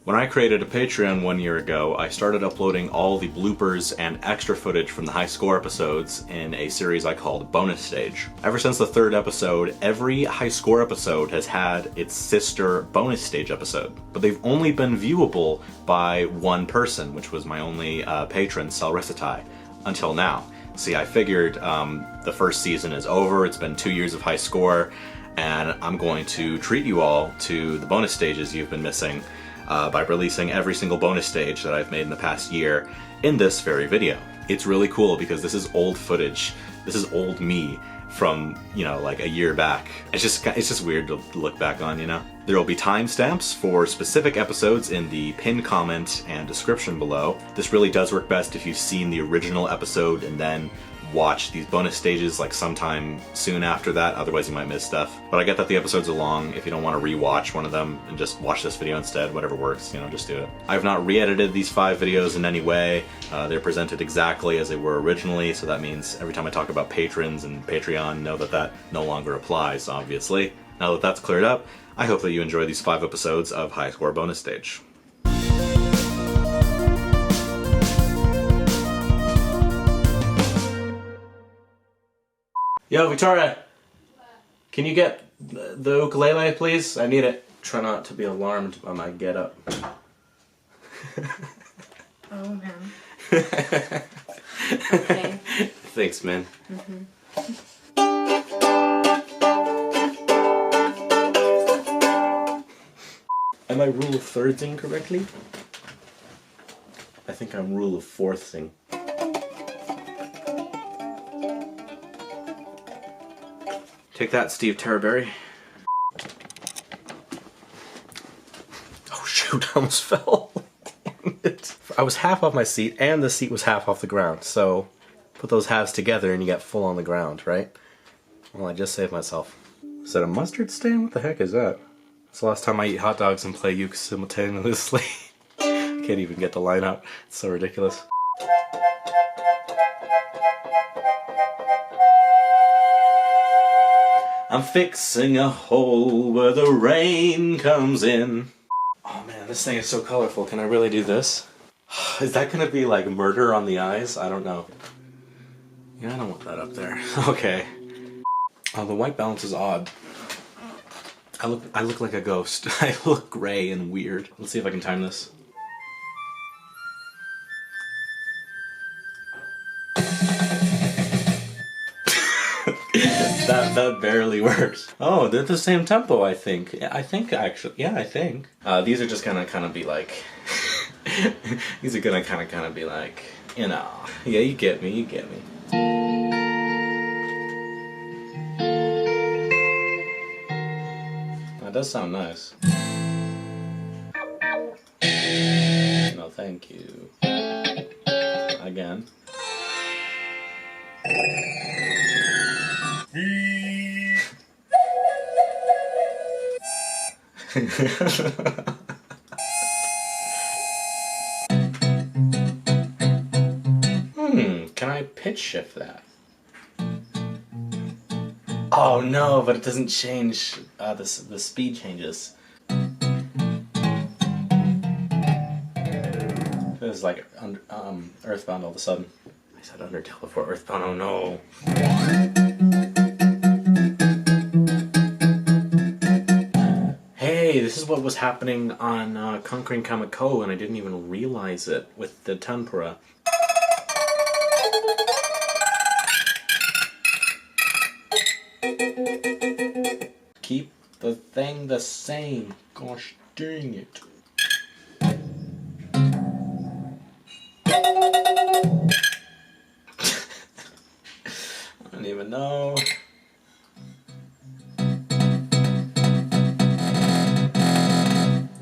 When I created a Patreon 1 year ago, I started uploading all the bloopers and extra footage from the high score episodes in a series I called Bonus Stage. Ever since the 3rd episode, every high score episode has had its sister bonus stage episode, but they've only been viewable by one person, which was my only patron, Celricitai, until now. See, I figured the first season is over, it's been 2 years of high score, and I'm going to treat you all to the bonus stages you've been missing by releasing every single bonus stage that I've made in the past year in this very video. It's really cool because this is old footage. This is old me from, you know, like a year back. It's just weird to look back on, you know? There will be timestamps for specific episodes in the pinned comment and description below. This really does work best if you've seen the original episode and then watch these bonus stages like sometime soon after that, otherwise you might miss stuff. But I get that the episodes are long. If you don't want to re-watch one of them and just watch this video instead, whatever works, you know, just do it. I've not re-edited these 5 videos in any way. They're presented exactly as they were originally, so that means every time I talk about patrons and Patreon, know that that no longer applies, obviously. Now that that's cleared up, I hope that you enjoy these 5 episodes of High Score Bonus Stage. Yo, Victoria! Can you get the ukulele, please? I need it. Try not to be alarmed by my get-up. Oh, man. Okay. Thanks, man. Am I rule of thirdsing correctly? I think I'm rule of fourthing. Take that, Steve Terraberry. Oh shoot, I almost fell. Damn it. I was half off my seat and the seat was half off the ground, so put those halves together and you get full on the ground, right? Well, I just saved myself. Is that a mustard stain? What the heck is that? It's the last time I eat hot dogs and play uke simultaneously. Can't even get the line out. It's so ridiculous. I'm fixing a hole where the rain comes in. Oh man, this thing is so colorful. Can I really do this? Is that gonna be like murder on the eyes? I don't know. Yeah, I don't want that up there. Okay. Oh, the white balance is odd. I look like a ghost. I look gray and weird. Let's see if I can time this. That barely works. Oh, they're the same tempo, I think. I think, actually. Yeah, I think. These are just gonna kind of be like... these are gonna kind of be like, you know... Yeah, you get me, you get me. That does sound nice. No, thank you. Again. Can I pitch shift that? Oh no, but it doesn't change, the speed changes. It was like Earthbound all of a sudden. I said Undertale before Earthbound, oh no. Hey, this is what was happening on Conquering Kamiko and I didn't even realize it with the tempura. Keep the thing the same. Gosh dang it. I don't even know.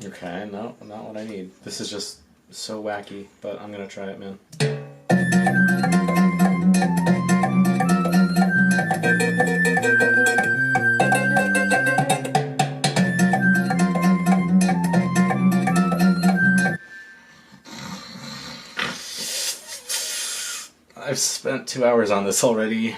Okay, no, not what I need. This is just so wacky, but I'm gonna try it, man. I've spent 2 hours on this already.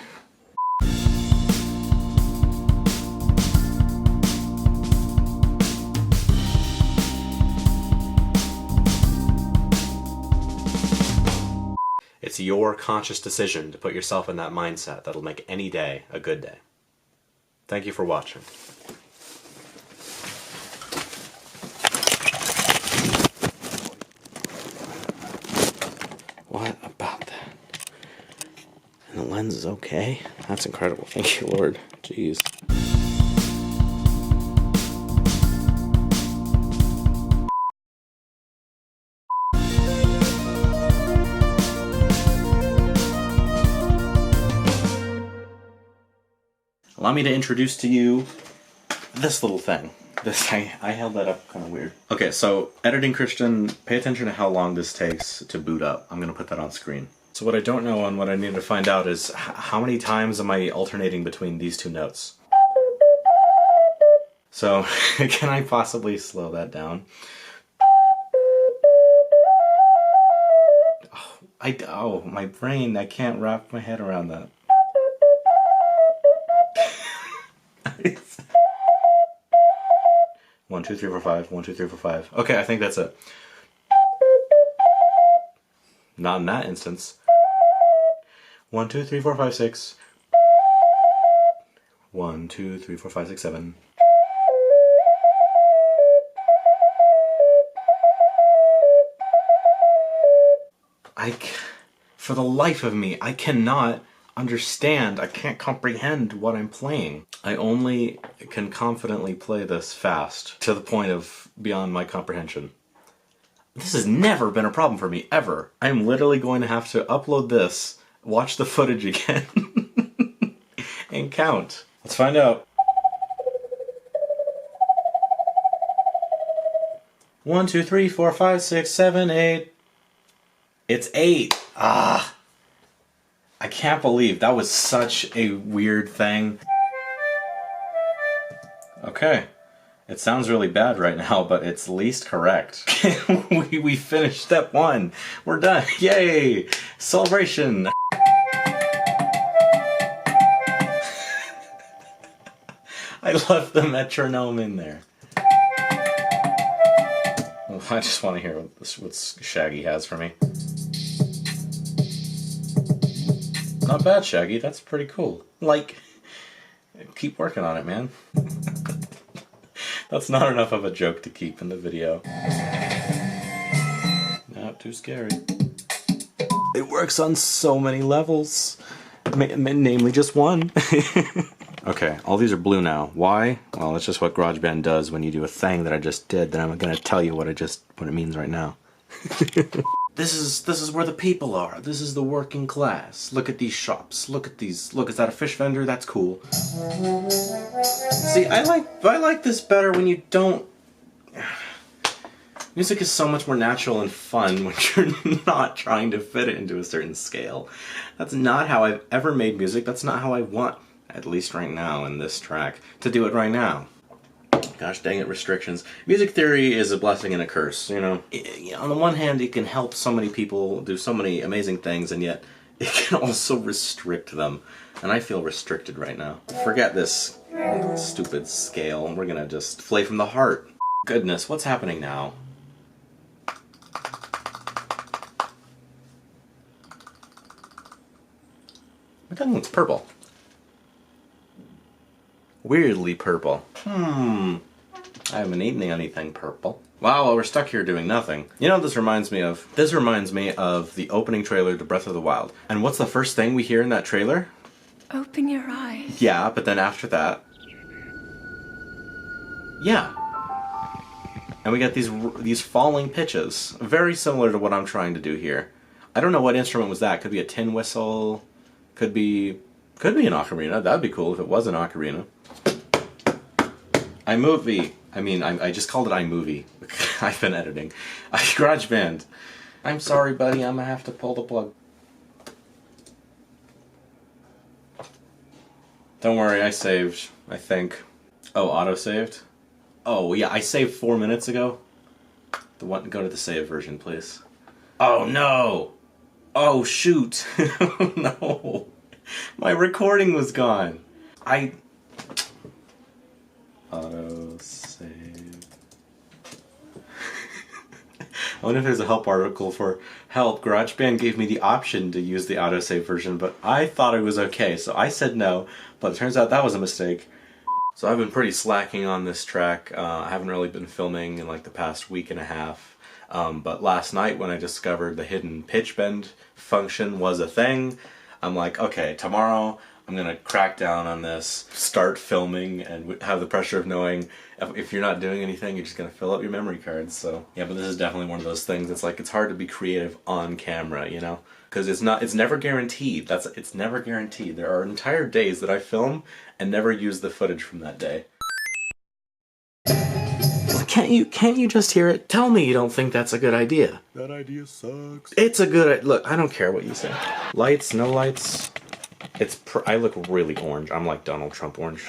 It's your conscious decision to put yourself in that mindset that'll make any day a good day. Thank you for watching. What about that? And the lens is okay? That's incredible. Thank you, Lord. Jeez. Allow me to introduce to you this little thing. I held that up kind of weird. Okay, so editing Christian, pay attention to how long this takes to boot up. I'm gonna put that on screen. So what I don't know and what I need to find out is how many times am I alternating between these two notes? So can I possibly slow that down? Oh, my brain, I can't wrap my head around that. 1, 2, 3, 4, 5. 1, 2, 3, 4, 5. Okay, I think that's it. Not in that instance. 1, 2, 3, 4, 5, 6. 1, 2, 3, 4, 5, 6, 7. For the life of me, I cannot understand, I can't comprehend what I'm playing. I only can confidently play this fast, to the point of beyond my comprehension. This has never been a problem for me, ever. I'm literally going to have to upload this, watch the footage again, and count. Let's find out. 1, 2, 3, 4, 5, 6, 7, 8. It's 8. Ah. I can't believe that was such a weird thing. Okay. It sounds really bad right now, but it's least correct. we finished step 1. We're done. Yay! Celebration! I left the metronome in there. Well, I just want to hear what Shaggy has for me. Not bad, Shaggy. That's pretty cool. Like, keep working on it, man. That's not enough of a joke to keep in the video. Not too scary. It works on so many levels. Namely just one. Okay, all these are blue now. Why? Well, that's just what GarageBand does when you do a thing that I just did. That I'm gonna tell you what it means right now. This is where the people are. This is the working class. Look at these shops. Look at these. Look, is that a fish vendor? That's cool. See, I like this better when you don't. Music is so much more natural and fun when you're not trying to fit it into a certain scale. That's not how I've ever made music. That's not how I want, at least right now in this track, to do it right now. Gosh dang it, restrictions. Music theory is a blessing and a curse, you know. On the one hand, it can help so many people do so many amazing things, and yet it can also restrict them. And I feel restricted right now. Forget this stupid scale. We're gonna just play from the heart. Goodness, what's happening now? My tongue looks purple. Weirdly purple. I haven't eaten anything purple. Wow, well, we're stuck here doing nothing. You know what this reminds me of? This reminds me of the opening trailer to Breath of the Wild. And what's the first thing we hear in that trailer? Open your eyes. Yeah, but then after that... Yeah. And we got these falling pitches. Very similar to what I'm trying to do here. I don't know what instrument was that. Could be a tin whistle. Could be an ocarina. That'd be cool if it was an ocarina. iMovie. I just called it iMovie. I've been editing. GarageBand. I'm sorry, buddy. I'm gonna have to pull the plug. Don't worry, I saved, I think. Oh, auto-saved? Oh, yeah, I saved 4 minutes ago. Go to the save version, please. Oh, no! Oh, shoot! No! My recording was gone. Auto-save. I wonder if there's a help article for help. GarageBand gave me the option to use the autosave version, but I thought it was okay, so I said no, but it turns out that was a mistake. So I've been pretty slacking on this track. I haven't really been filming in like the past week and a half. But last night when I discovered the hidden pitch bend function was a thing, I'm like, okay, tomorrow I'm gonna crack down on this, start filming, and have the pressure of knowing if you're not doing anything, you're just gonna fill up your memory cards. So yeah, but this is definitely one of those things. It's like, it's hard to be creative on camera, you know? Because it's never guaranteed. It's never guaranteed. There are entire days that I film and never use the footage from that day. Can't you just hear it? Tell me you don't think that's a good idea. That idea sucks. It's a good, look, I don't care what you say. Lights, no lights. I look really orange. I'm like Donald Trump orange.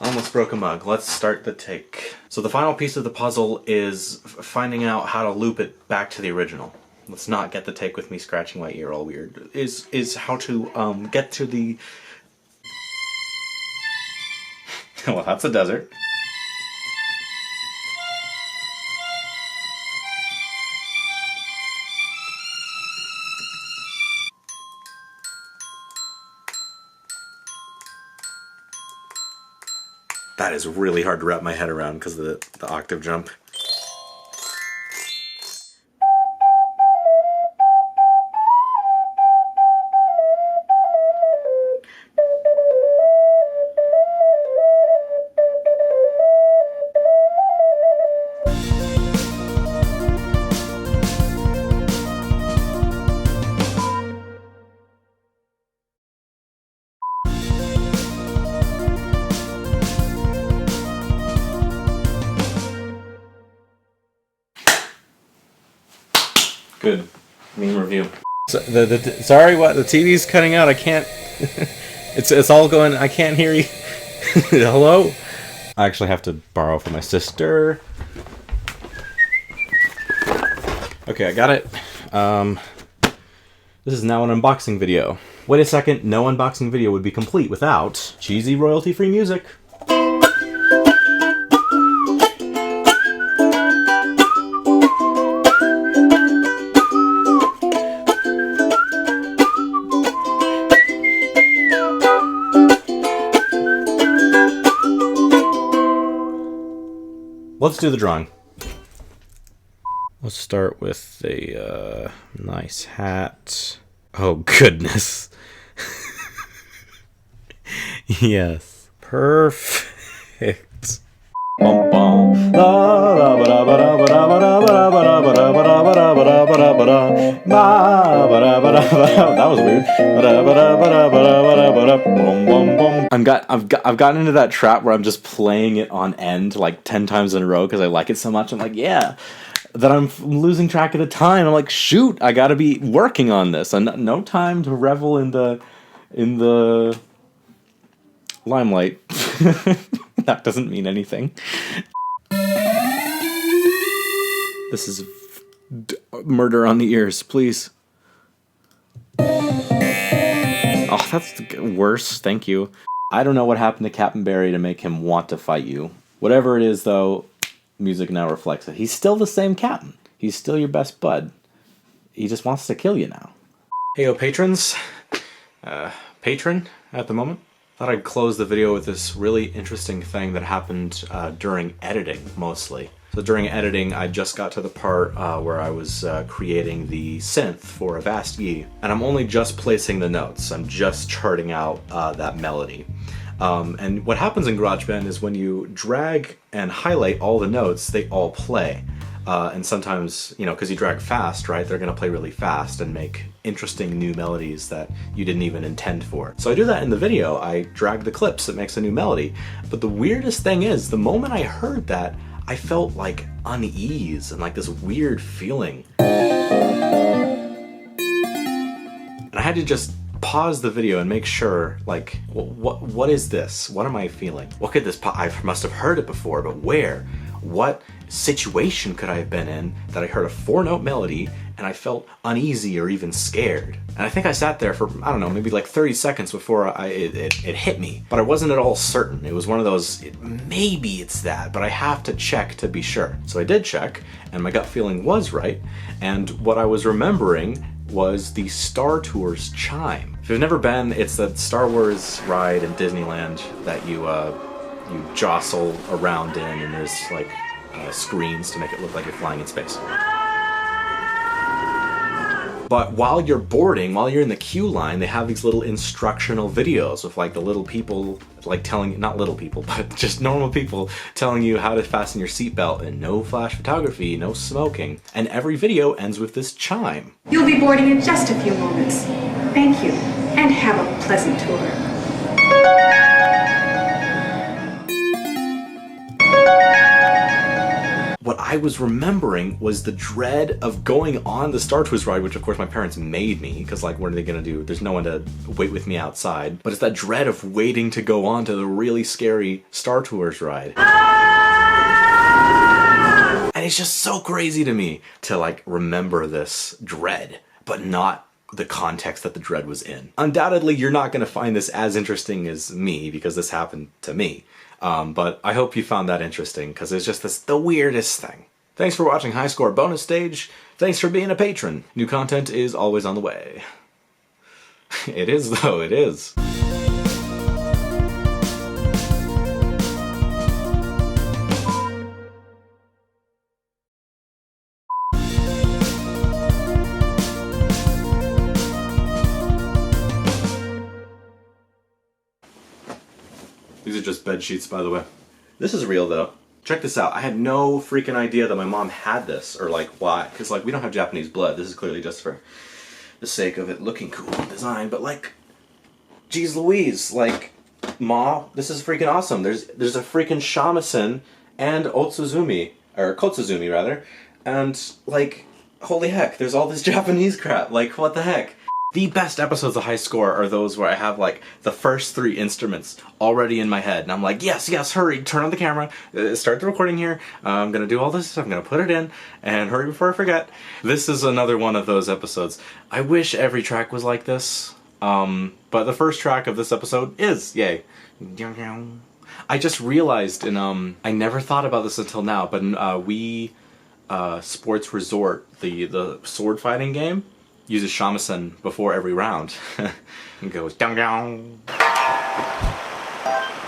Almost broke a mug. Let's start the take. So the final piece of the puzzle is finding out how to loop it back to the original. Let's not get the take with me scratching my ear all weird. Is how to get to the... Well, that's a desert. That is really hard to wrap my head around because of the octave jump. Good. Meme review. So sorry, what? The TV's cutting out. I can't. It's all going. I can't hear you. Hello? I actually have to borrow from my sister. Okay, I got it. This is now an unboxing video. Wait a second. No unboxing video would be complete without cheesy royalty-free music. Let's do the drawing. Let's start with a nice hat. Oh goodness. Yes. Perfect. That was weird. I've gotten into that trap where I'm just playing it on end like 10 times in a row because I like it so much. I'm like, yeah. That I'm losing track of the time. I'm like, shoot, I gotta be working on this. And no time to revel in the limelight. That doesn't mean anything. This is murder on the ears, please. Oh, that's worse. Thank you. I don't know what happened to Captain Barry to make him want to fight you. Whatever it is, though, music now reflects it. He's still the same captain. He's still your best bud. He just wants to kill you now. Heyo, patrons. Patron at the moment. Thought I'd close the video with this really interesting thing that happened during editing, mostly. So during editing, I just got to the part where I was creating the synth for Avast Ye, and I'm only just placing the notes. I'm just charting out that melody. And what happens in GarageBand is when you drag and highlight all the notes, they all play. And sometimes, you know, because you drag fast, right, they're going to play really fast and make interesting new melodies that you didn't even intend for. So I do that in the video. I drag the clips, it makes a new melody. But the weirdest thing is, the moment I heard that, I felt like unease and like this weird feeling. And I had to just pause the video and make sure, like, what is this? What am I feeling? What could this I must have heard it before, but where? What situation could I have been in that I heard a 4-note melody and I felt uneasy or even scared. And I think I sat there for, I don't know, maybe like 30 seconds before it hit me. But I wasn't at all certain. It was one of those, maybe it's that, but I have to check to be sure. So I did check, and my gut feeling was right. And what I was remembering was the Star Tours chime. If you've never been, it's the Star Wars ride in Disneyland that you jostle around in, and there's like screens to make it look like you're flying in space. But while you're boarding, while you're in the queue line, they have these little instructional videos with like the little people, like telling you, not little people, but just normal people telling you how to fasten your seatbelt and no flash photography, no smoking. And every video ends with this chime. You'll be boarding in just a few moments. Thank you, and have a pleasant tour. What I was remembering was the dread of going on the Star Tours ride, which of course my parents made me, because like, what are they gonna do? There's no one to wait with me outside. But it's that dread of waiting to go on to the really scary Star Tours ride. And it's just so crazy to me to like remember this dread, but not the context that the dread was in. Undoubtedly, you're not gonna find this as interesting as me, because this happened to me. But I hope you found that interesting, because it's just the weirdest thing. Thanks for watching High Score Bonus Stage. Thanks for being a patron. New content is always on the way. It is though, it is. These are just bed sheets, by the way. This is real, though. Check this out. I had no freaking idea that my mom had this, or like why. Because like we don't have Japanese blood. This is clearly just for the sake of it looking cool in design. But like, geez Louise, like, Ma, this is freaking awesome. There's a freaking shamisen and otsuzumi, or kotsuzumi rather, and like, holy heck, there's all this Japanese crap. Like, what the heck? The best episodes of High Score are those where I have like the first 3 instruments already in my head, and I'm like, yes, hurry, turn on the camera, start the recording here, I'm gonna do all this, I'm gonna put it in, and hurry before I forget. This is another one of those episodes. I wish every track was like this, but the first track of this episode is, yay. I just realized I never thought about this until now, but in Wii Sports Resort, the sword fighting game, uses shamisen before every round. And goes down down.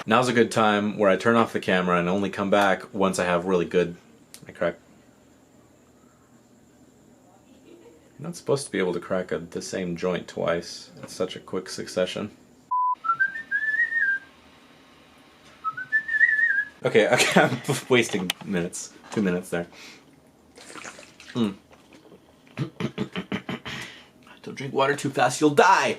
Now's a good time where I turn off the camera and only come back once I have really good. I crack. You're not supposed to be able to crack the same joint twice in such a quick succession. Okay, I'm wasting minutes. 2 minutes there. Don't drink water too fast, you'll die!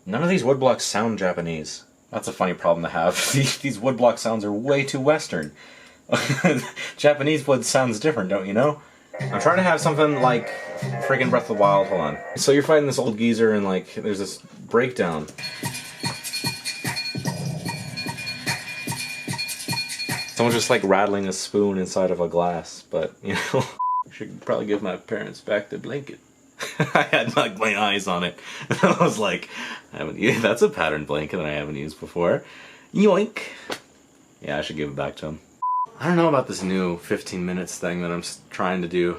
None of these woodblocks sound Japanese. That's a funny problem to have. These woodblock sounds are way too Western. Japanese wood sounds different, don't you know? I'm trying to have something like friggin' Breath of the Wild. Hold on. So you're fighting this old geezer and like there's this breakdown. Someone's just like rattling a spoon inside of a glass, but you know, I should probably give my parents back the blanket. I had like my eyes on it. I was like, that's a pattern blanket that I haven't used before. Yoink. Yeah, I should give it back to him. I don't know about this new 15 minutes thing that I'm trying to do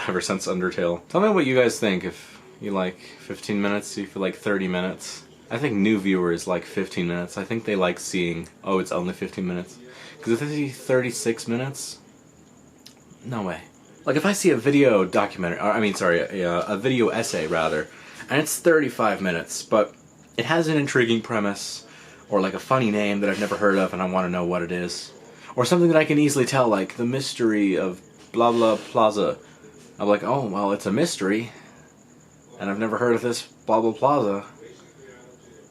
ever since Undertale. Tell me what you guys think. If you like 15 minutes, if you like 30 minutes. I think new viewers like 15 minutes. I think they like seeing, oh, it's only 15 minutes. Because if they see 36 minutes, no way. Like if I see a video documentary, a video essay rather, and it's 35 minutes, but it has an intriguing premise, or like a funny name that I've never heard of and I want to know what it is. Or something that I can easily tell, like the mystery of blah blah plaza. I'm like, oh, well, it's a mystery, and I've never heard of this blah blah plaza.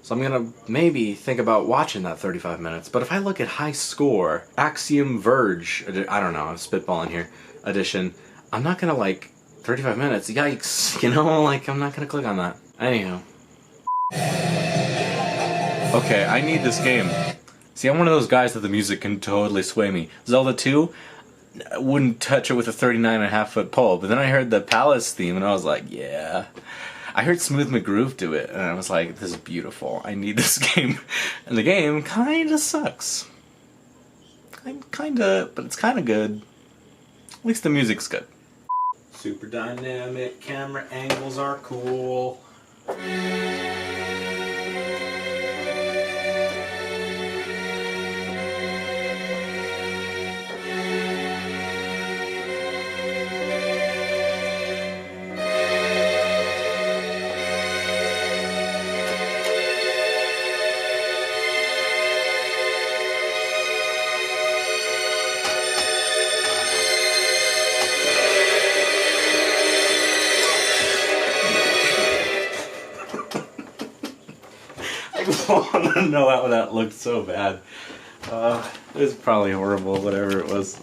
So I'm gonna maybe think about watching that 35 minutes. But if I look at high score, Axiom Verge, I don't know, I'm spitballing here, edition, I'm not gonna like 35 minutes, yikes, you know, like I'm not gonna click on that. Anyhow. Okay, I need this game. See, I'm one of those guys that the music can totally sway me. Zelda 2, I wouldn't touch it with a 39.5-foot pole, but then I heard the Palace theme and I was like, yeah. I heard Smooth McGroove do it and I was like, this is beautiful. I need this game. And the game kinda sucks. Kinda, but it's kinda good. At least the music's good. Super dynamic camera angles are cool. I want to know how that looked so bad. It was probably horrible, whatever it was.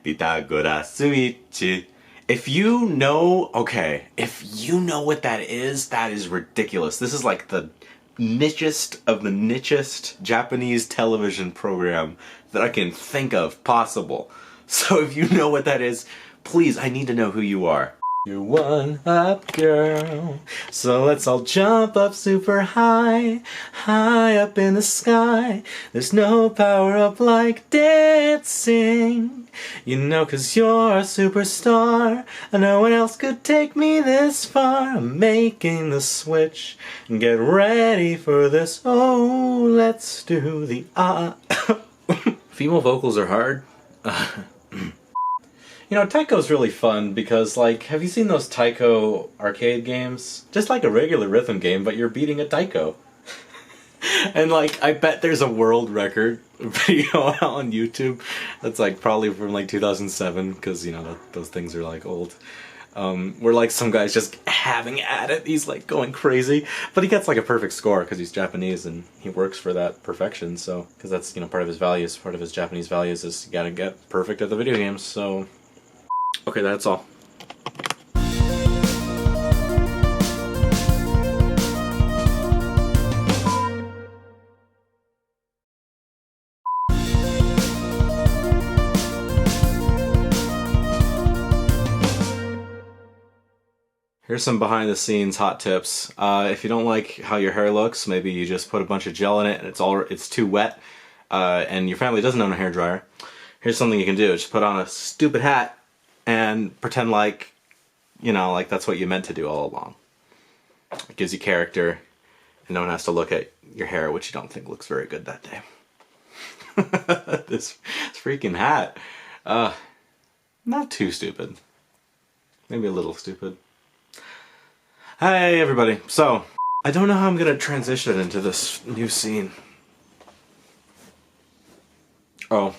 Pythagoras switch. If you know, okay, if you know what that is ridiculous. This is like the nichest of the nichest Japanese television program that I can think of possible. So if you know what that is, please, I need to know who you are. You're one up, girl. So let's all jump up super high, high up in the sky. There's no power up like dancing. You know, 'cause you're a superstar, and no one else could take me this far. I'm making the switch, and get ready for this. Oh, let's do the Female vocals are hard. You know, Taiko's really fun because, like, have you seen those Taiko arcade games? Just like a regular rhythm game, but you're beating a Taiko. And, like, I bet there's a world record video on YouTube that's, like, probably from, like, 2007, because, you know, those things are, like, old. Where, like, some guy's just having at it. He's, like, going crazy. But he gets, like, a perfect score because he's Japanese and he works for that perfection, so... Because that's, you know, part of his values. Part of his Japanese values is you gotta get perfect at the video games, so... Okay, that's all. Here's some behind the scenes hot tips. If you don't like how your hair looks, maybe you just put a bunch of gel in it and it's too wet, and your family doesn't own a hairdryer. Here's something you can do. Just put on a stupid hat and pretend like, you know, like that's what you meant to do all along. It gives you character, and no one has to look at your hair, which you don't think looks very good that day. This freaking hat. Not too stupid. Maybe a little stupid. Hey everybody. So, I don't know how I'm gonna transition into this new scene. Oh.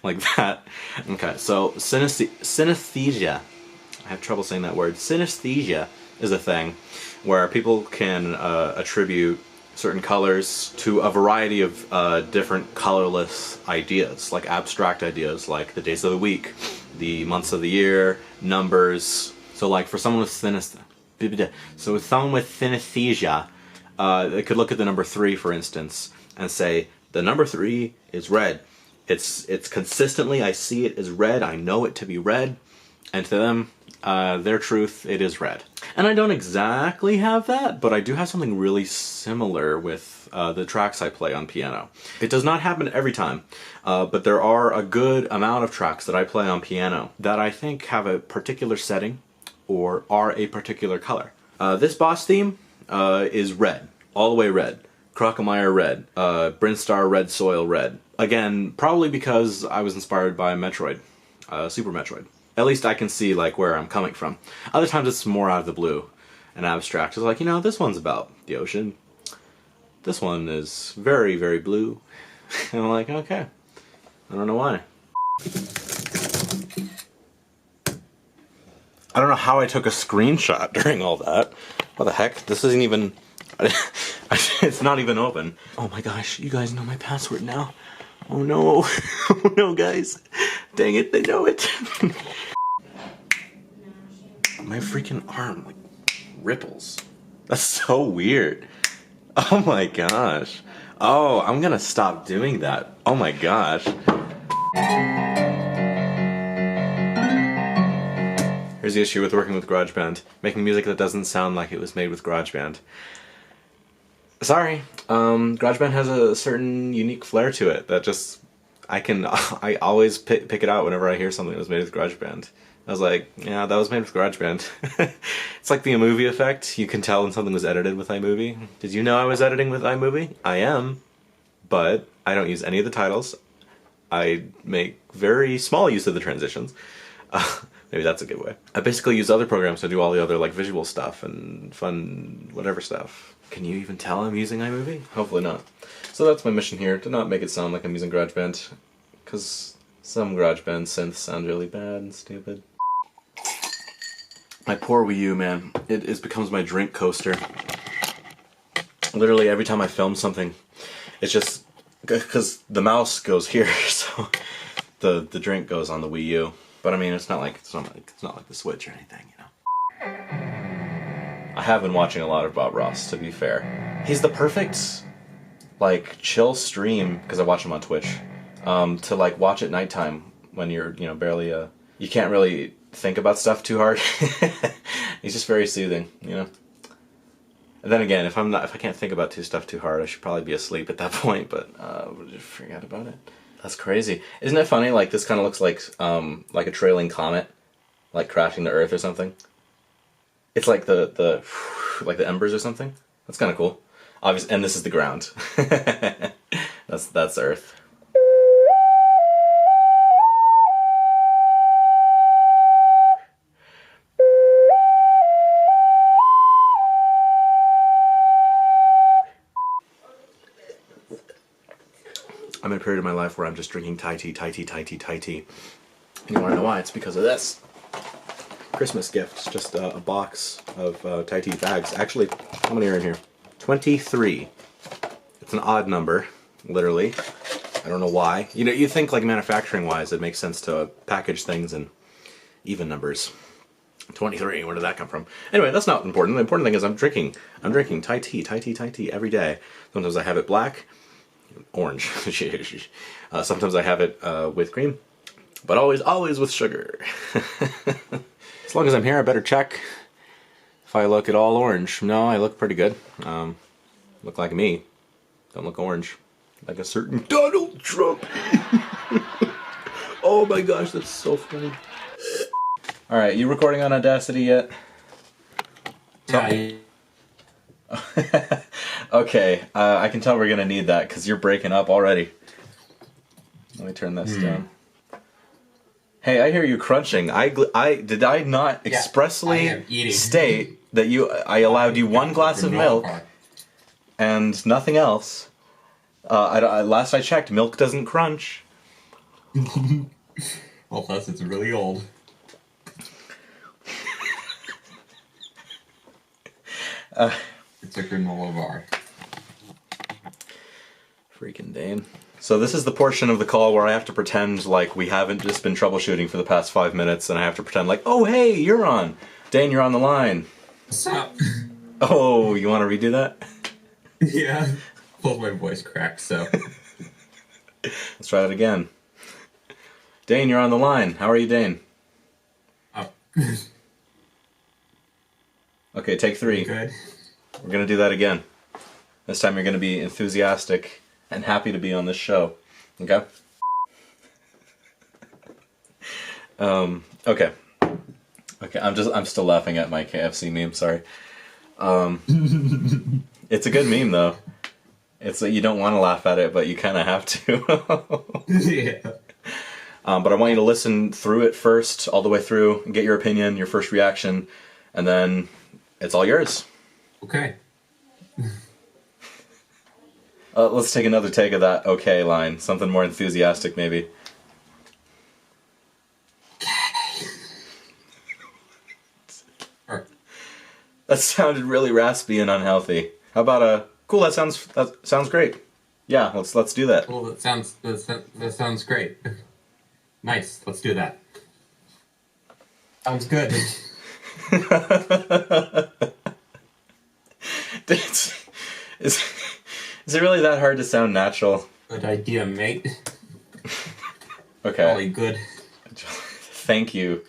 Like that. Okay, so synesthesia. I have trouble saying that word. Synesthesia is a thing where people can attribute certain colors to a variety of different colorless ideas, like abstract ideas, like the days of the week, the months of the year, numbers. So, like for someone with synesthesia, they could look at the number 3, for instance, and say the number 3 is red. It's consistently, I see it as red, I know it to be red, and to them, their truth, it is red. And I don't exactly have that, but I do have something really similar with the tracks I play on piano. It does not happen every time, but there are a good amount of tracks that I play on piano that I think have a particular setting or are a particular color. This boss theme is red, all the way red. Crocomire red, Brinstar red soil red. Again, probably because I was inspired by Metroid, Super Metroid. At least I can see like where I'm coming from. Other times it's more out of the blue and abstract. It's like, you know, this one's about the ocean. This one is very, very blue. And I'm like, okay. I don't know why. I don't know how I took a screenshot during all that. What the heck? This isn't even... It's not even open. Oh my gosh, you guys know my password now. Oh no. Oh no, guys. Dang it, they know it. My freaking arm, like, ripples. That's so weird. Oh my gosh. Oh, I'm gonna stop doing that. Oh my gosh. Here's the issue with working with GarageBand. Making music that doesn't sound like it was made with GarageBand. Sorry, GarageBand has a certain unique flair to it that just, I always pick it out whenever I hear something that was made with GarageBand. I was like, yeah, that was made with GarageBand. It's like the iMovie effect. You can tell when something was edited with iMovie. Did you know I was editing with iMovie? I am, but I don't use any of the titles. I make very small use of the transitions. Maybe that's a good way. I basically use other programs to do all the other like visual stuff and fun whatever stuff. Can you even tell I'm using iMovie? Hopefully not. So that's my mission here, to not make it sound like I'm using GarageBand, because some GarageBand synths sound really bad and stupid. My poor Wii U, man. It becomes my drink coaster. Literally every time I film something, it's just, because the mouse goes here, so the drink goes on the Wii U. But I mean, it's not like the Switch or anything, you know. I have been watching a lot of Bob Ross, to be fair. He's the perfect, like, chill stream, because I watch him on Twitch, to, like, watch at nighttime when you're, you know, barely, you can't really think about stuff too hard. He's just very soothing, you know. And then again, if I can't think about stuff too hard, I should probably be asleep at that point, but, we'll just forget about it. That's crazy. Isn't it funny, like, this kind of looks like a trailing comet, like crashing to Earth or something? It's like the embers or something. That's kind of cool. Obviously, and this is the ground. That's Earth. I'm in a period of my life where I'm just drinking Thai tea. And you want to know why? It's because of this. Christmas gift. Just a box of Thai tea bags. Actually, how many are in here? 23. It's an odd number, literally. I don't know why. You know, you think like manufacturing-wise, it makes sense to package things in even numbers. 23, where did that come from? Anyway, that's not important. The important thing is I'm drinking Thai tea every day. Sometimes I have it black. Orange. Sometimes I have it with cream, but always with sugar. As long as I'm here, I better check if I look at all orange. No, I look pretty good. Look like me. Don't look orange. Like a certain Donald Trump. Oh my gosh, that's so funny. Alright, you recording on Audacity yet? Yeah. Okay, I can tell we're gonna need that because you're breaking up already. Let me turn this down. Hey, I hear you crunching. Did I not expressly state that I allowed you one glass of milk and nothing else? Last I checked, milk doesn't crunch. Well, plus it's really old. It's a granola bar. Freaking Dane. So this is the portion of the call where I have to pretend like we haven't just been troubleshooting for the past 5 minutes, and I have to pretend like, oh hey, you're on. Dane, you're on the line. What's up? Oh, you want to redo that? Yeah. Both my voice cracked, so. Let's try that again. Dane, you're on the line. How are you, Dane? Oh. Okay, take 3. Good. We're gonna do that again. This time you're gonna be enthusiastic and happy to be on this show. Okay? Okay. Okay, I'm still laughing at my KFC meme, sorry. It's a good meme though. It's that you don't want to laugh at it, but you kind of have to. Yeah. But I want you to listen through it first, all the way through, and get your opinion, your first reaction, and then it's all yours. Okay. Let's take another take of that okay line. Something more enthusiastic, maybe. That sounded really raspy and unhealthy. How about cool? That sounds great. Yeah, let's do that. Cool. That sounds great. Nice. Let's do that. Sounds good. Is it really that hard to sound natural? Good idea, mate. Okay. Really good. Thank you,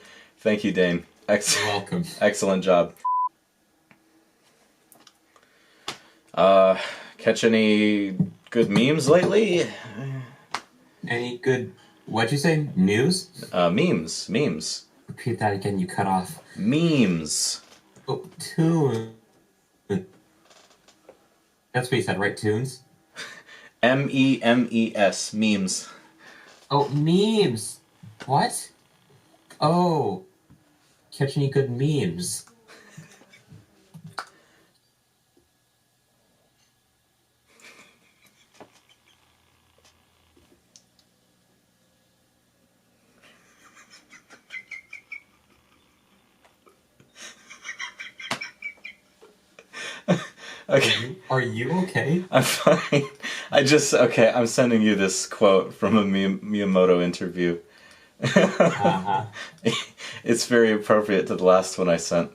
Dane. You're welcome. Excellent job. Catch any good memes lately? Any good... What'd you say? News? Memes. Repeat that again, you cut off. Memes. Oh, tune. That's what you said, right? Tunes? MEMES. Memes. Oh, memes! What? Oh. Catch any good memes? Okay. Are you okay? I'm fine. I'm sending you this quote from a Miyamoto interview. Uh-huh. It's very appropriate to the last one I sent.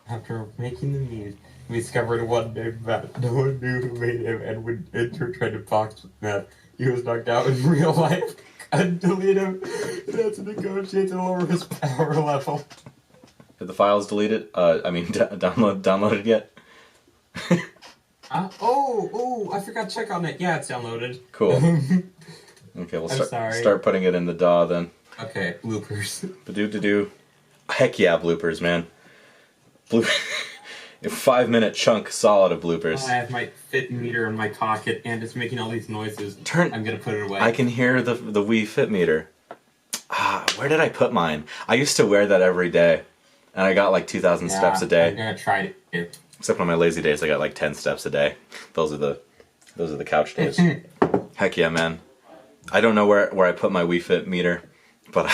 After making the memes, we discovered one day that no one knew who made him, and when Enter tried to box with Matt, he was knocked out in real life. Couldn't delete him. He had to negotiate to lower his power level. Did the files deleted? Downloaded yet? I forgot to check on it. Yeah, it's downloaded. Cool. Okay, we'll sorry. start putting it in the DAW then. Okay, bloopers. Ba-do-do-do. Heck yeah, bloopers, man. A 5-minute chunk solid of bloopers. I have my fit meter in my pocket, and it's making all these noises. I'm gonna put it away. I can hear the Wii Fit meter. Where did I put mine? I used to wear that every day, and I got like 2,000 steps a day. I'm gonna try it. Except on my lazy days, I got like 10 steps a day. Those are the couch days. Heck yeah, man. I don't know where I put my Wii Fit meter, but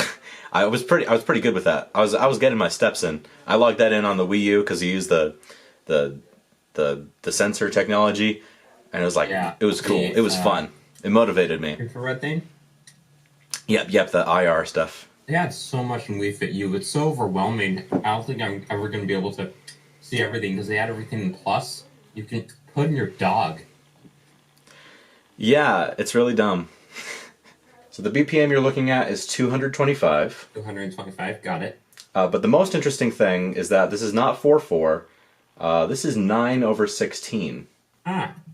I was pretty good with that. I was getting my steps in. I logged that in on the Wii U because you use the sensor technology, and it was like it was cool. It was fun. It motivated me. Infrared thing? Yep, the IR stuff. They had so much in Wii Fit U. It's so overwhelming. I don't think I'm ever going to be able to see everything because they had everything in Plus. You can put in your dog. Yeah, it's really dumb. So the BPM you're looking at is 225. 225, got it. But the most interesting thing is that this is not 4/4. This is 9/16.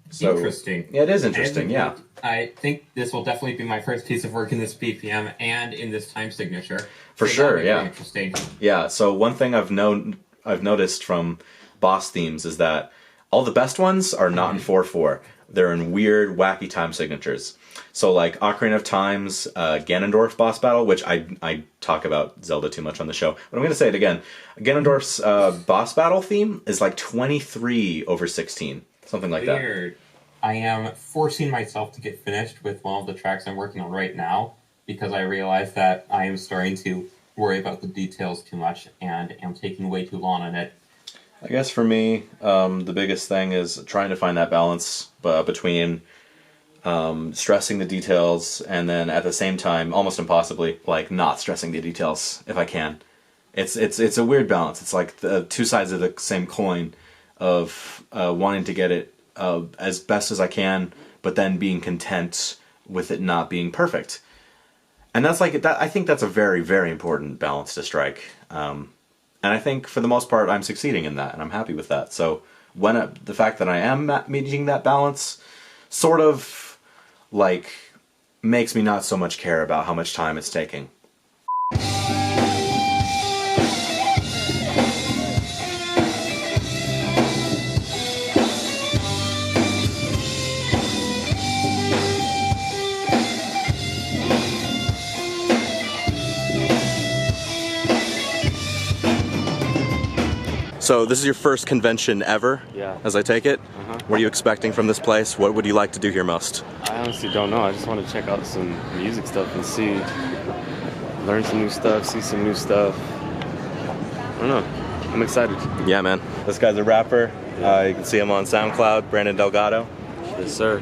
So, Interesting. Yeah, it is interesting, yeah. I think this will definitely be my first piece of work in this BPM and in this time signature. For sure, yeah. Interesting. Yeah, so one thing I've noticed from boss themes is that all the best ones are not in 4/4. They're in weird, wacky time signatures. So like Ocarina of Time's Ganondorf boss battle, which I talk about Zelda too much on the show, but I'm going to say it again. Ganondorf's boss battle theme is like 23/16, something like that. Weird. I am forcing myself to get finished with one of the tracks I'm working on right now because I realize that I am starting to worry about the details too much and am taking way too long on it. I guess for me, the biggest thing is trying to find that balance between stressing the details and then at the same time, almost impossibly, like not stressing the details if I can. It's a weird balance. It's like the two sides of the same coin of wanting to get it as best as I can, but then being content with it not being perfect. And that's like that. I think that's a very, very important balance to strike. And I think for the most part, I'm succeeding in that, and I'm happy with that. So the fact that I am meeting that balance, sort of like makes me not so much care about how much time it's taking. So this is your first convention ever? Yeah. As I take it? What are you expecting from this place? What would you like to do here most? I honestly don't know. I just want to check out some music stuff and learn some new stuff, see some new stuff. I don't know. I'm excited. Yeah, man. This guy's a rapper. You can see him on SoundCloud, Brandon Delgado. Yes, sir.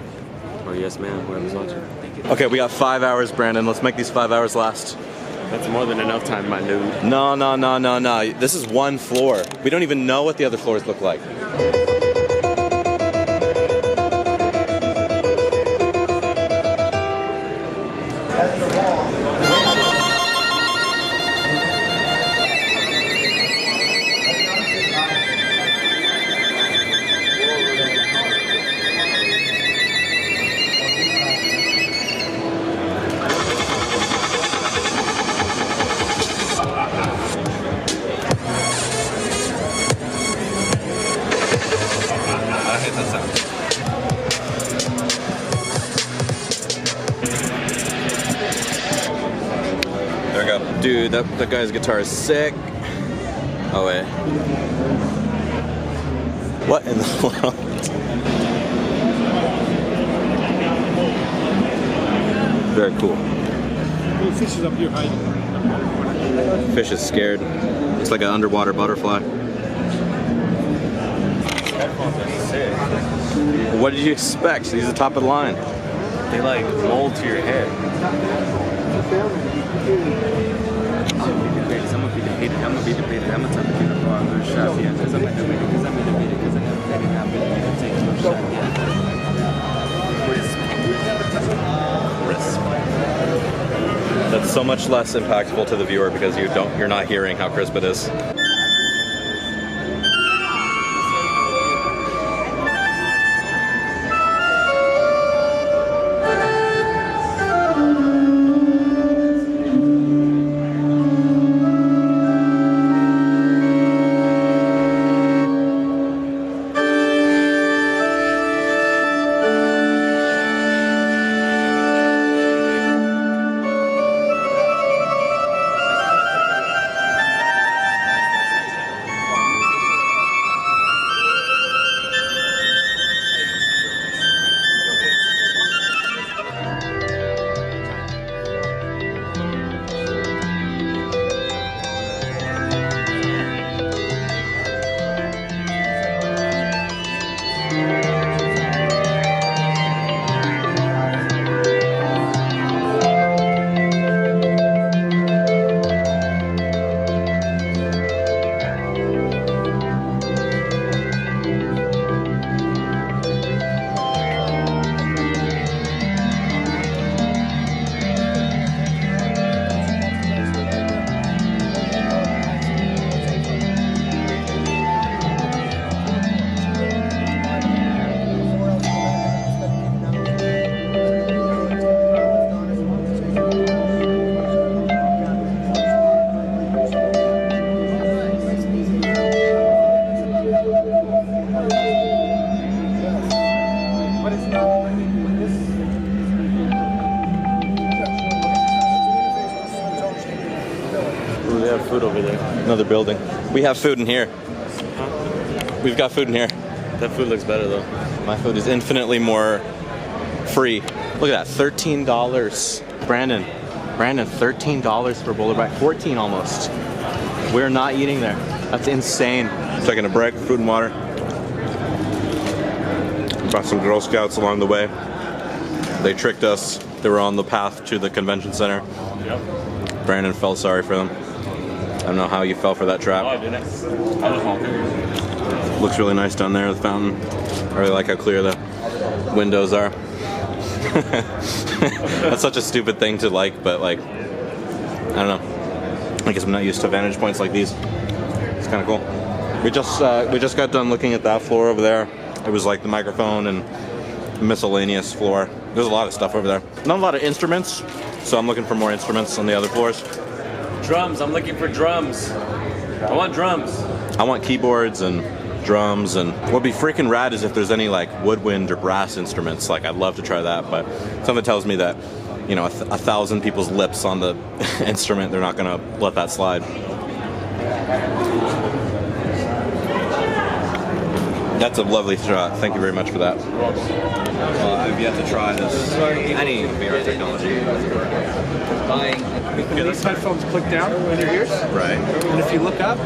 Or yes, ma'am, whoever's watching. Okay, we got 5 hours, Brandon. Let's make these 5 hours last. That's more than enough time, my dude. No. This is one floor. We don't even know what the other floors look like. There we go. Dude, that guy's guitar is sick. Oh wait. What in the world? Very cool. Fish is up here hiding. Fish is scared. Looks like an underwater butterfly. What did you expect? These are top of the line. They like mold to your head. I'm gonna be debated. I'm gonna tell the people for a good shot. Yeah, because I'm gonna be debated. Because I'm gonna be debated. Because I'm gonna be debated. Take a shot. Risk. That's so much less impactful to the viewer because you're not hearing how crisp it is. We have food over there. Another building. We have food in here. We've got food in here. That food looks better though. My food is infinitely more free. Look at that, $13. Brandon, $13 for a boulder bite. 14 almost. We're not eating there. That's insane. Taking a break, food and water. Brought some Girl Scouts along the way. They tricked us. They were on the path to the convention center. Yep. Brandon felt sorry for them. I don't know how you fell for that trap. Oh, I didn't. I was hungry. Looks really nice down there, the fountain. I really like how clear the windows are. That's such a stupid thing to like, but like, I don't know. I guess I'm not used to vantage points like these. It's kind of cool. We just got done looking at that floor over there. It was like the microphone and miscellaneous floor. There's a lot of stuff over there. Not a lot of instruments, so I'm looking for more instruments on the other floors. Drums. I'm looking for drums. I want drums. I want keyboards and drums, and what'd be freaking rad is if there's any like woodwind or brass instruments. Like, I'd love to try that, but something tells me that, you know, 1,000 people's lips on the instrument, they're not gonna let that slide. That's a lovely shot. Thank you very much for that. I've yet to try this. Any VR technology. These headphones click down in your ears. Right. And if you look up,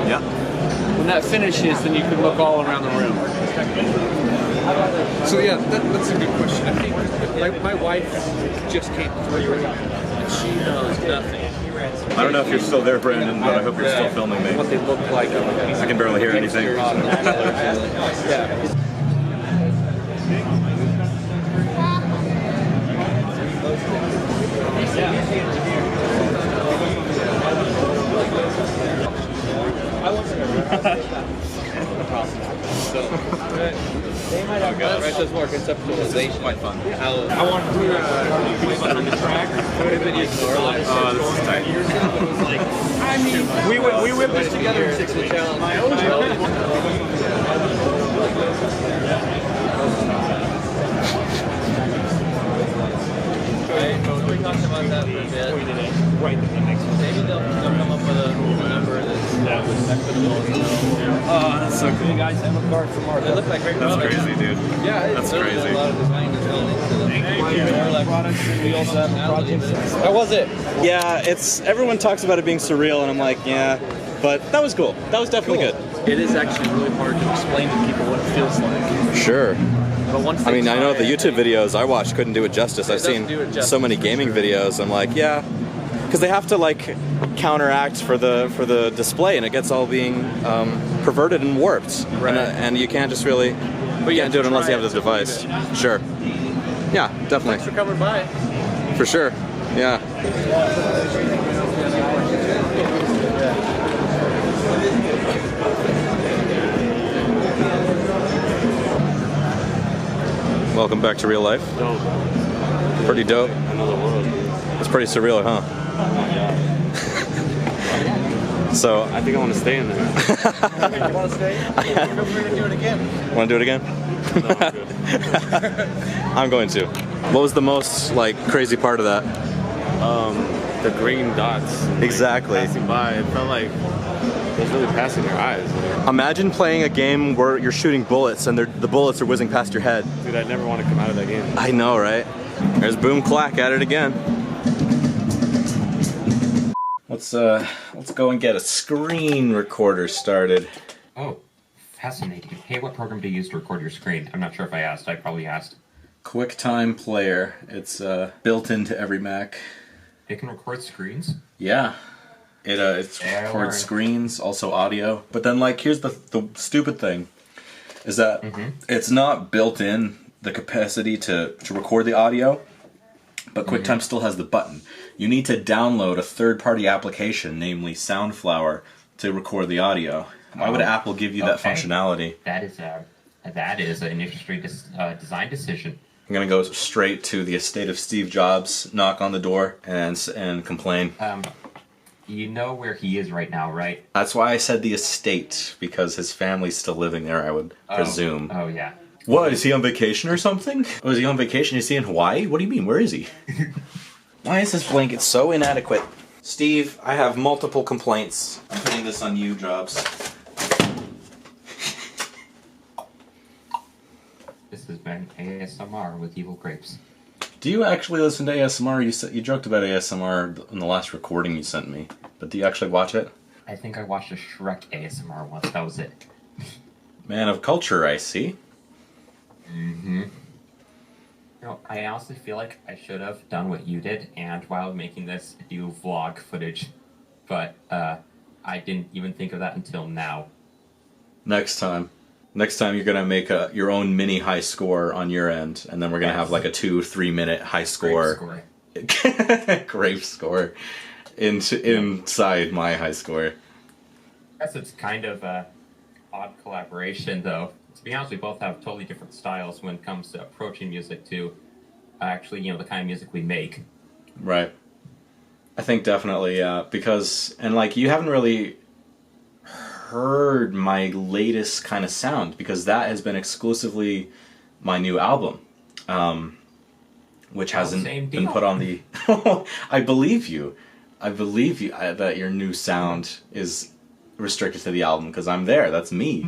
Yeah. when that finishes, then you can look all around the room. So yeah, that's a good question. I think my wife just came through and she knows nothing. I don't know if you're still there, Brandon, but I hope you're still filming me. What they look like. I can barely hear anything. Right, so it's more conceptualization. Quite fun. I want to on the track. Would have been used for life. Oh, this is tight. Years ago, it was like, I mean, we whipped this together in 6 weeks. We talked about that for a bit. Right, the next one. Maybe they'll come up with a number that's equitable. Oh, that's so cool. You guys have a card from our. They look like great That's products. crazy, dude. Yeah, That's there's crazy. a lot of design that's gone into them. They're like Products, and we also have projects. How was it? Yeah, everyone talks about it being surreal, and I'm like, yeah, but that was cool. That was definitely good. It is actually really hard to explain to people what it feels like. Sure. But once I mean, I know the try it- YouTube videos I watched couldn't do it justice. I've doesn't seen do it justice, so many for gaming sure. videos. I'm like, yeah, because they have to like counteract for the display, and it gets all being perverted and warped. Right. And you can't just really, you can't do it unless you have this device. Sure. Yeah, definitely. Thanks for coming by. For sure. Yeah. Welcome back to real life. Dope. Pretty dope. Another world. It's pretty surreal, huh? So, I think I want to stay in there. You want to stay? We're going to do it again. want to do it again? No, I'm good. I'm going to. What was the most like crazy part of that? The green dots. Like, Exactly. passing by, it felt like it was really passing your eyes. Imagine playing a game where you're shooting bullets and the bullets are whizzing past your head. Dude, I'd never want to come out of that game. I know, right? There's Boom Clack at it again. Let's go and get a screen recorder started. Oh, fascinating. Hey, what program do you use to record your screen? I'm not sure if I asked. I probably asked. QuickTime Player. It's built into every Mac. It can record screens? Yeah. It Yeah, records alright. screens, also audio. But then like here's the stupid thing is that it's not built in the capacity to record the audio, but QuickTime still has the button. You need to download a third-party application, namely Soundflower, to record the audio. Why would Apple give you that Okay. functionality? That is an interesting design decision. I'm gonna go straight to the estate of Steve Jobs, knock on the door, and complain. You know where he is right now, right? That's why I said the estate, because his family's still living there, I would presume. Oh, yeah. What, is he on vacation or something? Oh, is he on vacation? Is he in Hawaii? What do you mean? Where is he? Why is this blanket so inadequate? Steve, I have multiple complaints. I'm putting this on you, Jobs. This has been ASMR with Evil Grapes. Do you actually listen to ASMR? You joked about ASMR in the last recording you sent me, but do you actually watch it? I think I watched a Shrek ASMR once. That was it. Man of culture, I see. You know, I honestly feel like I should have done what you did, and while making this, do vlog footage. But, I didn't even think of that until now. Next time. Next time you're gonna make your own mini high score on your end, and then we're gonna have like a 2-3 minute high score. Grape score. Inside my high score. I guess it's kind of a odd collaboration, though. To be honest, we both have totally different styles when it comes to approaching music to actually, you know, the kind of music we make. Right. I think definitely, yeah, because, and like, you haven't really heard my latest kind of sound, because that has been exclusively my new album, which hasn't been put on the... I believe you that your new sound is restricted to the album, because I'm there, that's me.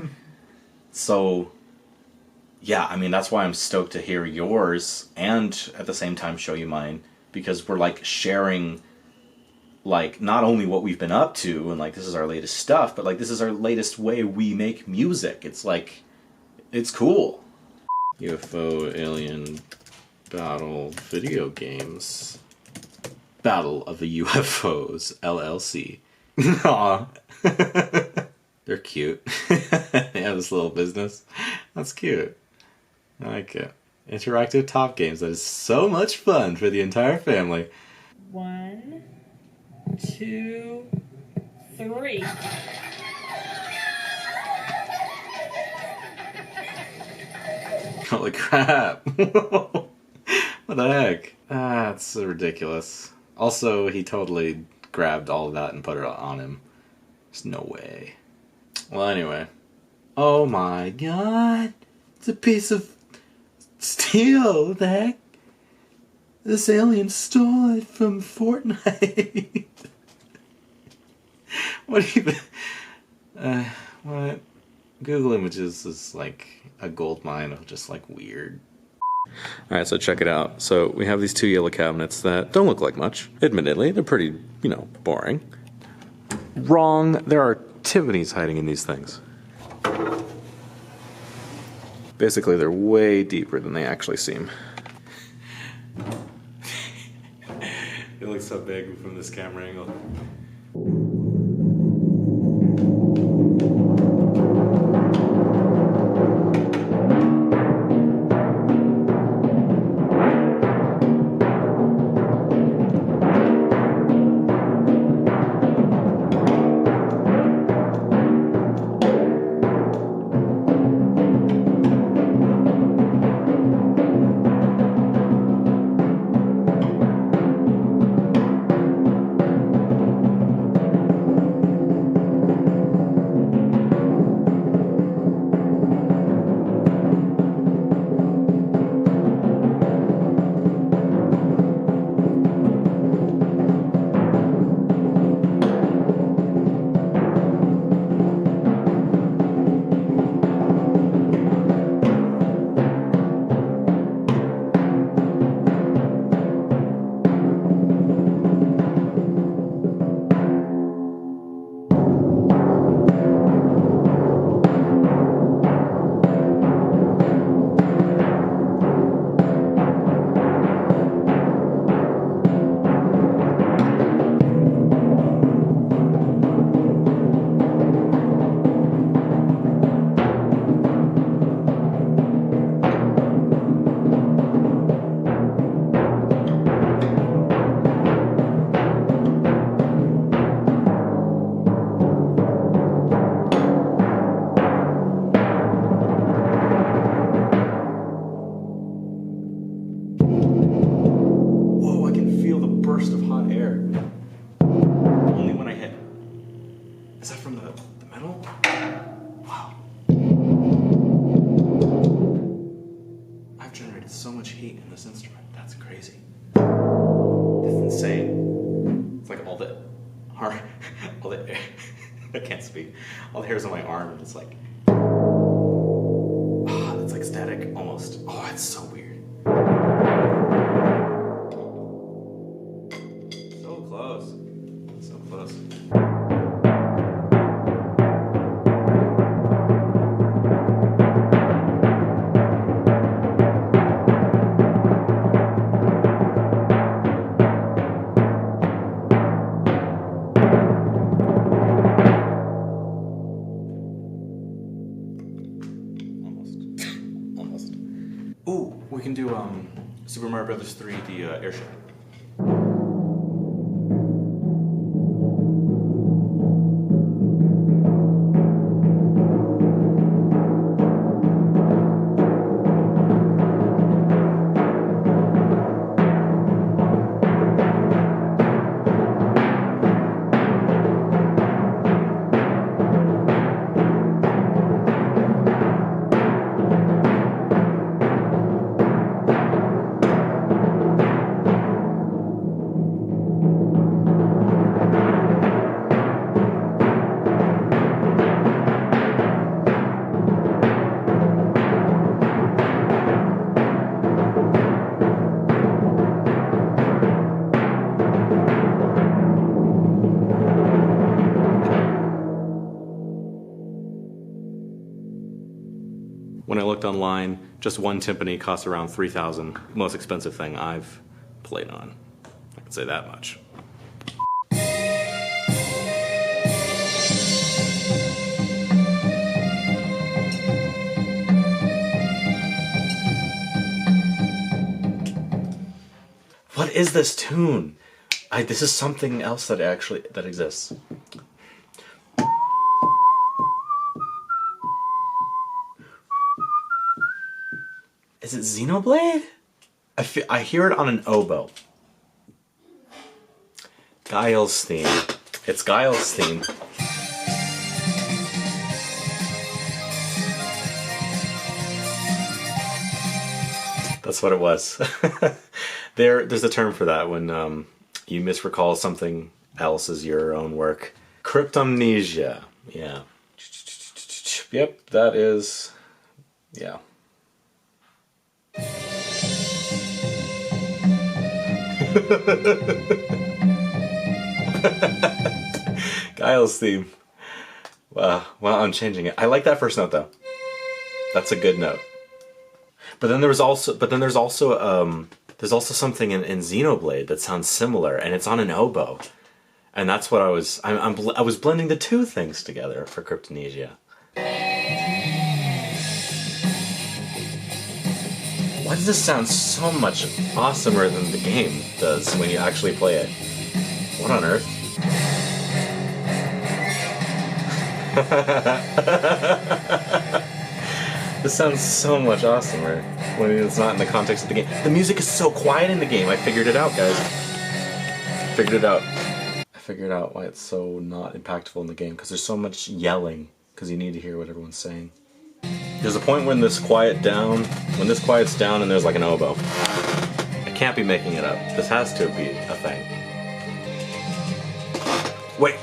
So, yeah, I mean, that's why I'm stoked to hear yours, and at the same time show you mine, because we're like sharing, like, not only what we've been up to, and like this is our latest stuff, but like this is our latest way we make music. It's like, it's cool. UFO Alien Battle Video Games. Battle of the UFOs, LLC. Aw. They're cute. They have this little business. That's cute. I like it. Interactive top games. That is so much fun for the entire family. 1, 2, 3. Holy crap. What the heck? That's ridiculous. Also, he totally grabbed all of that and put it on him. There's no way. Well, anyway. Oh my god. It's a piece of steel. What the heck? This alien stole it from Fortnite. What even? What? Google Images is like a gold mine of just like weird. Alright, so check it out. So we have these two yellow cabinets that don't look like much. Admittedly, they're pretty, you know, boring. Wrong. There are activities hiding in these things. Basically, they're way deeper than they actually seem. It looks so big from this camera angle. So much heat in this instrument. That's crazy. It's insane. It's like all the I can't speak. All the hairs on my arm, and it's like, it's like static almost. Oh, it's so weird. So close. So close. Super Mario Brothers 3, the airship. When I looked online, just one timpani costs around $3,000. Most expensive thing I've played on. I can say that much. What is this tune? This is something else that exists. Is it Xenoblade? I hear it on an oboe. Guile's theme. It's Guile's theme. That's what it was. There's a term for that when you misrecall something else as your own work. Cryptomnesia. Yeah. Yep, that is... yeah. Guile's theme. Well, I'm changing it. I like that first note though. That's a good note. But then there's also something in Xenoblade that sounds similar, and it's on an oboe, and that's what I was blending the two things together for Cryptomnesia. Why does this sound so much awesomer than the game does when you actually play it? What on earth? This sounds so much awesomer when it's not in the context of the game. The music is so quiet in the game. I figured it out, guys. I figured out why it's so not impactful in the game, because there's so much yelling, because you need to hear what everyone's saying. There's a point when this quiets down and there's like an oboe. I can't be making it up. This has to be a thing. Wait.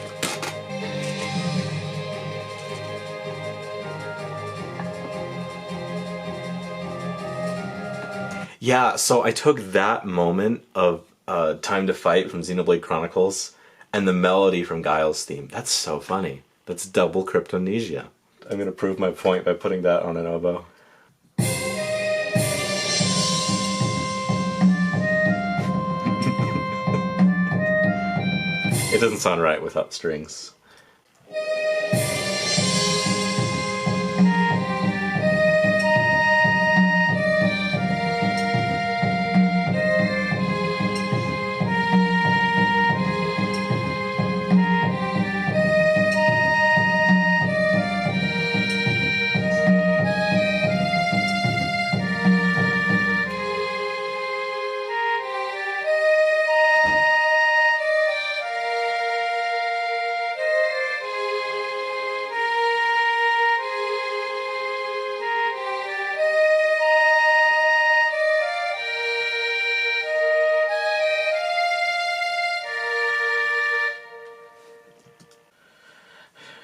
Yeah, so I took that moment of Time to Fight from Xenoblade Chronicles and the melody from Guile's theme. That's so funny. That's double Cryptomnesia. I'm gonna prove my point by putting that on an oboe. It doesn't sound right without strings.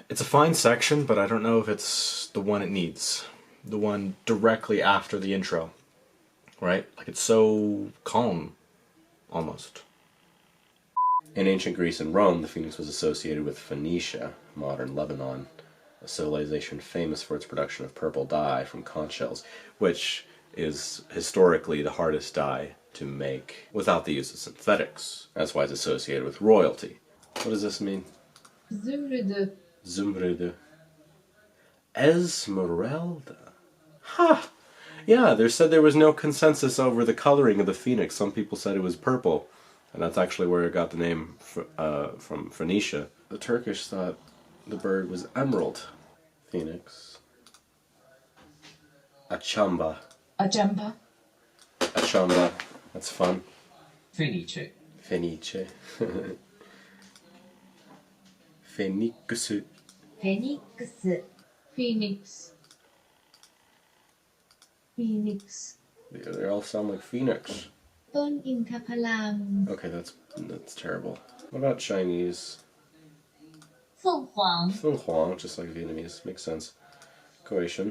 It's a fine section, but I don't know if it's the one it needs. The one directly after the intro. Right? Like, it's so calm, almost. In ancient Greece and Rome, the phoenix was associated with Phoenicia, modern Lebanon, a civilization famous for its production of purple dye from conch shells, which is historically the hardest dye to make without the use of synthetics. That's why it's associated with royalty. What does this mean? Zümrüdü. Zümrüdü. Esmeralda. Ha! Yeah, they said there was no consensus over the coloring of the phoenix. Some people said it was purple, and that's actually where it got the name from Phoenicia. The Turkish thought the bird was emerald. Phoenix. Achamba. Ajamba. Achamba. That's fun. Fenice. Fenice. Phoenix. Phoenix. Phoenix. Phoenix. They all sound like phoenix. ต้นอินทผลัม Okay, that's terrible. What about Chinese? 凤凰 Fenghuang, just like Vietnamese. Makes sense. Croatian.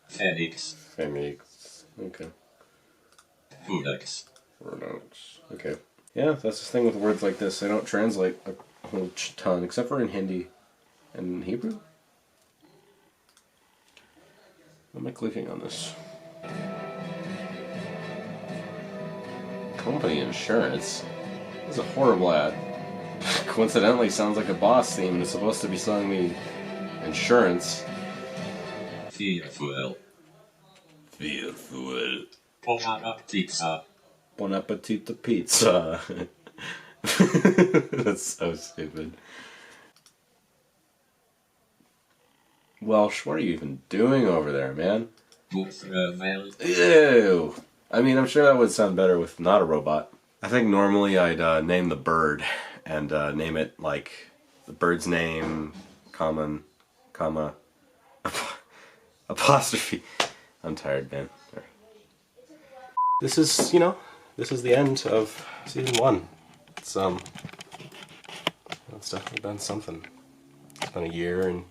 Phoenix. Phoenix. Okay. Phoenix. Phoenix. Okay. Yeah, that's the thing with words like this. They don't translate a whole ton, except for in Hindi and Hebrew. Why am I clicking on this? Company insurance? This is a horrible ad. Coincidentally sounds like a boss theme and it's supposed to be selling me insurance. Fearful. Fearful. Bon appetit. Bon appetit pizza. That's so stupid. Welsh, what are you even doing over there, man? Ew! I mean, I'm sure that would sound better with not a robot. I think normally I'd name the bird and name it like the bird's name, comma, apostrophe. I'm tired, man. This is, this is the end of season 1. It's definitely been something. It's been a year and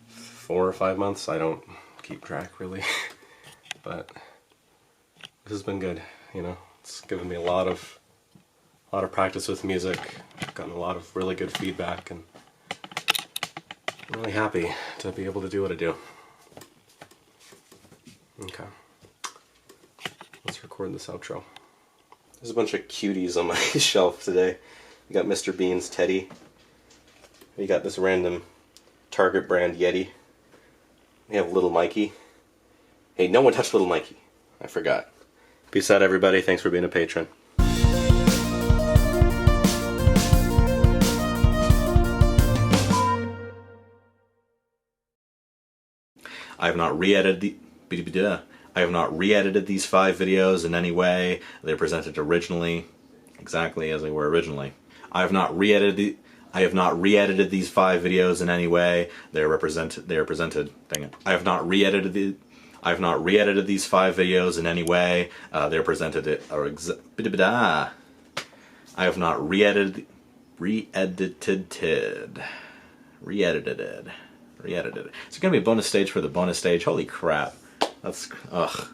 4 or 5 months. I don't keep track really, but this has been good. It's given me a lot of practice with music. I've gotten a lot of really good feedback, and I'm really happy to be able to do what I do. Okay, let's record this outro. There's a bunch of cuties on my shelf today. We got Mr. Bean's Teddy. We got this random Target brand Yeti. We have Little Mikey. Hey, no one touched Little Mikey. I forgot. Peace out, everybody. Thanks for being a patron. I have not re-edited these 5 videos in any way. They're presented originally, exactly as they were originally. I have not re-edited these 5 videos in any way. They are presented. Dang it! I have not re-edited these 5 videos in any way. They're presented. I have not re-edited it. It's gonna be a bonus stage for the bonus stage. Holy crap! That's ugh.